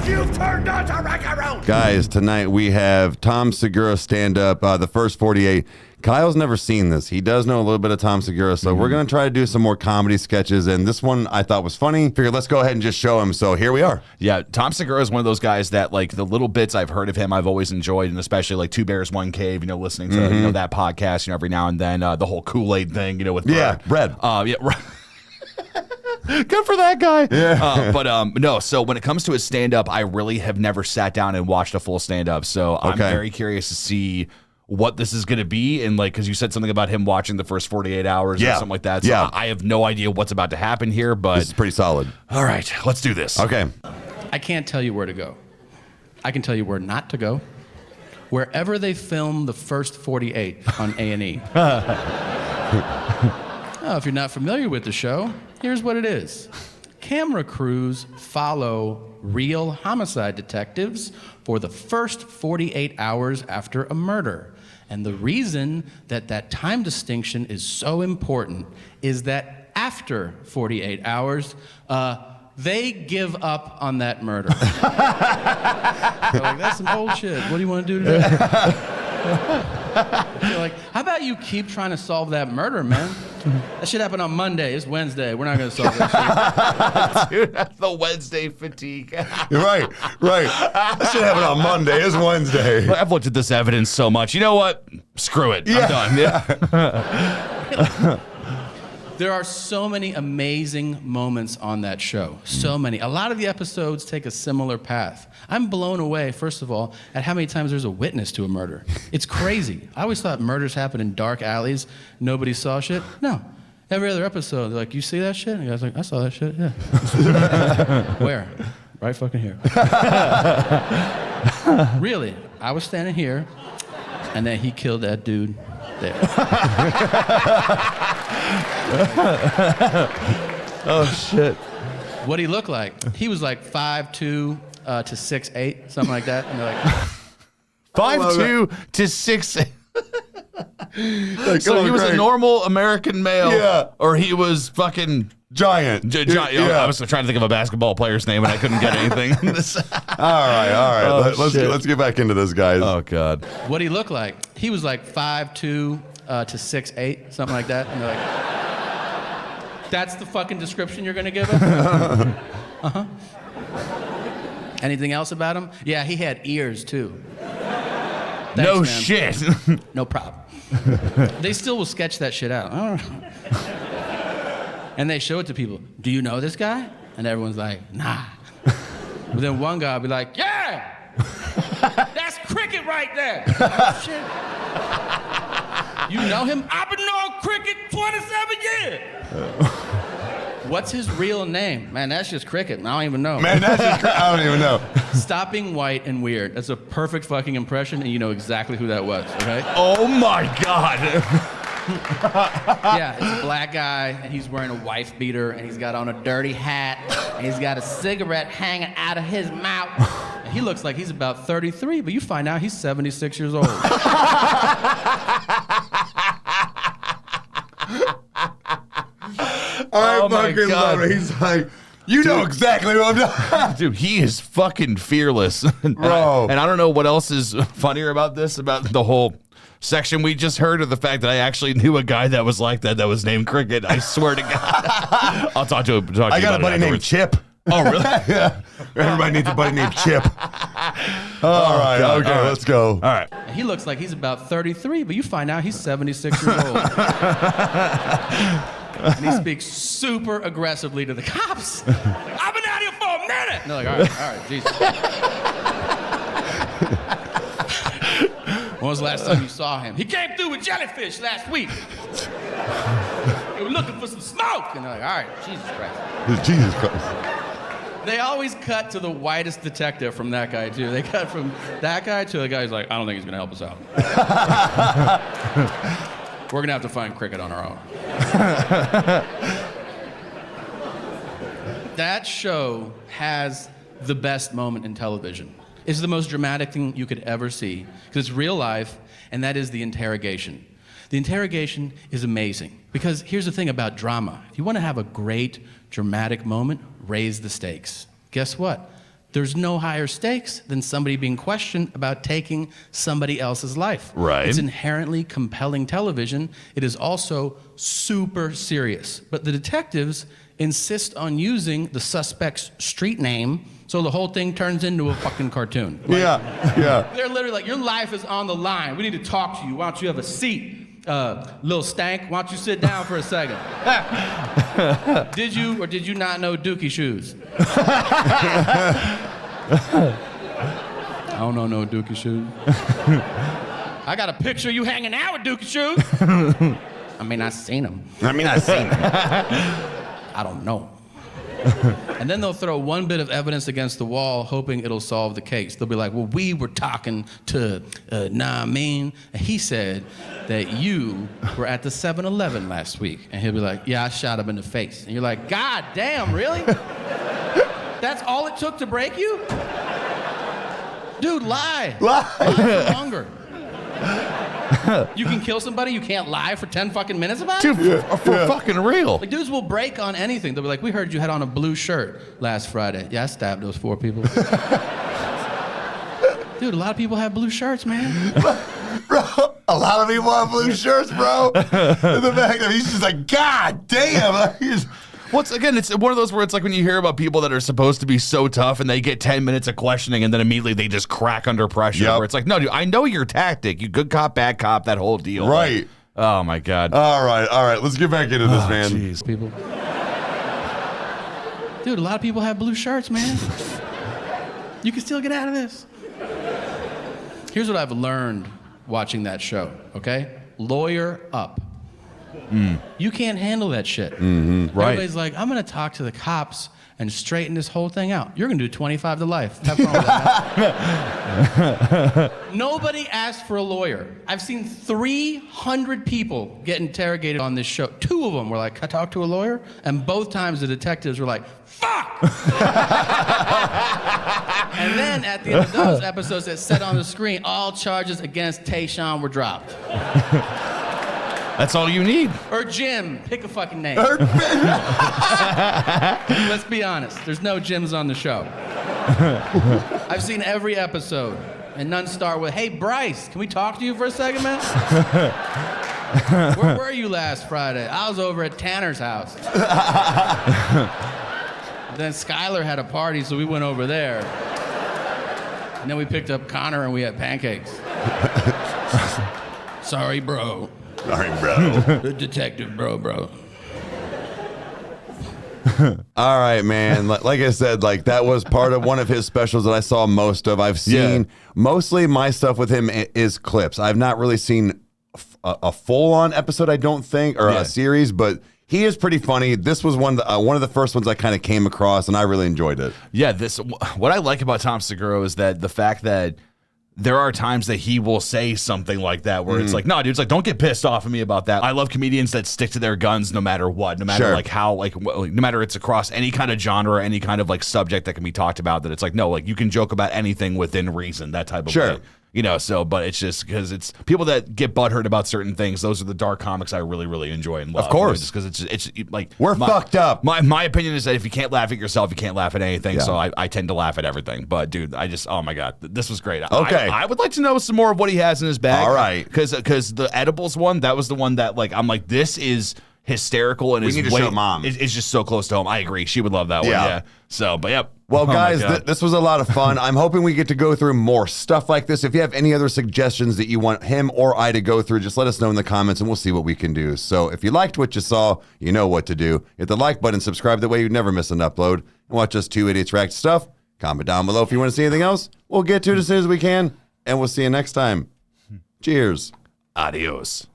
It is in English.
You've turned on to Rykerroad! Guys, tonight we have Tom Segura stand-up, the first 48. Kyle's never seen this. He does know a little bit of Tom Segura, so we're going to try to do some more comedy sketches, and this one I thought was funny. Figured let's go ahead and just show him, so here we are. Yeah, Tom Segura is one of those guys that, like, the little bits I've heard of him, I've always enjoyed, and especially, like, Two Bears, One Cave, listening to, that podcast, every now and then, the whole Kool-Aid thing, with Bird. Yeah, Red. Good for that guy. Yeah. No, so when it comes to his stand-up, I really have never sat down and watched a full stand-up, so I'm very curious to see what this is going to be, and because you said something about him watching the first 48 hours or something like that, so I have no idea what's about to happen here, but this is pretty solid. All right, let's do this. Okay. I can't tell you where to go. I can tell you where not to go. Wherever they film the first 48 on A&E. If you're not familiar with the show, here's what it is. Camera crews follow real homicide detectives for the first 48 hours after a murder. And the reason that time distinction is so important is that after 48 hours, they give up on that murder. They're like, that's some old shit. What do you want to do today? They're like, how about you keep trying to solve that murder, man? That shit happened on Monday. It's Wednesday. We're not going to solve that shit. Dude, that's the Wednesday fatigue. Right. That should happen on Monday. It's Wednesday. I've looked at this evidence so much. You know what? Screw it. I'm done. Yeah. There are so many amazing moments on that show. So many. A lot of the episodes take a similar path. I'm blown away, first of all, at how many times there's a witness to a murder. It's crazy. I always thought murders happen in dark alleys. Nobody saw shit. No. Every other episode, they're like, you see that shit? And the guy's like, I saw that shit, yeah. Where? Right fucking here. Really. I was standing here, and then he killed that dude there. Oh, shit. What'd he look like? He was like 5'2" to 6'8", something like that. And they're like, 5'2" to 6'8". So he was a normal American male, or he was fucking giant. I was trying to think of a basketball player's name, and I couldn't get anything. All right. Oh, Let's get back into this, guys. Oh, God. what'd he look like? He was like 5'2" to 6'8", something like that. And they're like, that's the fucking description you're gonna give us? Uh-huh. Anything else about him? Yeah, he had ears too. Thanks, no man. shit. No problem. They still will sketch that shit out. And they show it to people. Do you know this guy? And everyone's like, nah. But then one guy will be like, yeah! That's Cricket right there. Oh, shit. You know him? I've been knowing Cricket 27 years. What's his real name? Man, that's just Cricket. I don't even know. Man, that's just I don't even know. Stop being white and weird. That's a perfect fucking impression, and you know exactly who that was, okay? Oh, my God. Yeah, it's a black guy, and he's wearing a wife beater, and he's got on a dirty hat, and he's got a cigarette hanging out of his mouth. And he looks like he's about 33, but you find out he's 76 years old. I fucking love it. He's like, you know exactly what I'm doing. Dude, he is fucking fearless. Bro. And I don't know what else is funnier about this, about the whole section we just heard, or the fact that I actually knew a guy that was like that was named Cricket. I swear to God. I'll talk to him. I got a buddy named Chip. Oh, really? Yeah. Everybody needs a buddy named Chip. All right. God. Okay, All right. let's go. All right. And he looks like he's about 33, but you find out he's 76 years old. And he speaks super aggressively to the cops. Like, I've been out here for a minute. And they're like, all right, Jesus. When was the last time you saw him? He came through with jellyfish last week. They were looking for some smoke. And they're like, all right, Jesus Christ. Jesus Christ. They always cut to the whitest detective from that guy, too. They cut from that guy to the guy who's like, I don't think he's going to help us out. We're going to have to find Cricket on our own. That show has the best moment in television. It's the most dramatic thing you could ever see, because it's real life, and that is the interrogation. The interrogation is amazing, because here's the thing about drama. If you want to have a great dramatic moment, raise the stakes. Guess what? There's no higher stakes than somebody being questioned about taking somebody else's life. Right. It's inherently compelling television. It is also super serious. But the detectives insist on using the suspect's street name, so the whole thing turns into a fucking cartoon. Like, yeah. They're literally like, your life is on the line. We need to talk to you. Why don't you have a seat? Little stank, why don't you sit down for a second? Did you or did you not know Dookie shoes? I don't know no Dookie shoes. I got a picture of you hanging out with Dookie shoes. I mean, I seen them. I don't know. And then they'll throw one bit of evidence against the wall, hoping it'll solve the case. They'll be like, well, we were talking to Namin, and he said that you were at the 7-Eleven last week. And he'll be like, yeah, I shot him in the face. And you're like, God damn, really? That's all it took to break you? Dude, lie. Lie for longer. You can kill somebody, you can't lie for 10 fucking minutes about it? Dude, for fucking real. Like, dudes will break on anything. They'll be like, we heard you had on a blue shirt last Friday. Yeah, I stabbed those 4 people. Dude, a lot of people have blue shirts, man. Bro, a lot of people have blue shirts, bro. And the fact that he's just like, God damn. Once again, it's one of those where it's like when you hear about people that are supposed to be so tough and they get 10 minutes of questioning and then immediately they just crack under pressure. Where it's like, no, dude, I know your tactic. You good cop, bad cop, that whole deal. Right. Like, oh, my God. All right. Let's get back into this, man. Geez. People. Dude, a lot of people have blue shirts, man. You can still get out of this. Here's what I've learned watching that show, okay? Lawyer up. You can't handle that shit. Right. Everybody's like, I'm going to talk to the cops and straighten this whole thing out. You're going to do 25 to life. Have fun with that. Nobody asked for a lawyer. I've seen 300 people get interrogated on this show. 2 of them were like, can I talk to a lawyer? And both times the detectives were like, fuck! And then at the end of those episodes that said on the screen, all charges against Tayshaun were dropped. That's all you need. Or Jim. Pick a fucking name. Let's be honest. There's no Jims on the show. I've seen every episode, and none start with, hey, Bryce, can we talk to you for a second, man? Where were you last Friday? I was over at Tanner's house. Then Skylar had a party, so we went over there. And then we picked up Connor, and we had pancakes. Sorry, bro. Sorry, bro. Detective bro. All right, man. Like I said, like that was part of one of his specials that I saw most of. I've seen mostly my stuff with him is clips. I've not really seen a full-on episode, I don't think, or a series, but he is pretty funny. This was one of the first ones I kind of came across, and I really enjoyed it. Yeah, what I like about Tom Segura is that the fact that there are times that he will say something like that where it's like, no, dude, it's like, don't get pissed off at me about that. I love comedians that stick to their guns no matter what, no matter like how, like, no matter it's across any kind of genre, any kind of like subject that can be talked about, that it's like, no, like you can joke about anything within reason, that type of way. You know, so, but it's just because it's people that get butthurt about certain things. Those are the dark comics I really, really enjoy and love. Of course. Just because it's like, we're fucked up. My opinion is that if you can't laugh at yourself, you can't laugh at anything. So I tend to laugh at everything. But dude, oh my God, this was great. Okay. I would like to know some more of what he has in his bag. All right. Because the edibles one, that was the one that like, I'm like, this is hysterical and we need to show Mom. It's just so close to home. I agree. She would love that one. Yeah. So, but yep. Well, guys, this was a lot of fun. I'm hoping we get to go through more stuff like this. If you have any other suggestions that you want him or I to go through, just let us know in the comments and we'll see what we can do. So if you liked what you saw, you know what to do. Hit the like button, subscribe, that way you never miss an upload. And watch us 2 idiots react to stuff. Comment down below if you want to see anything else. We'll get to it as soon as we can. And we'll see you next time. Cheers. Adios.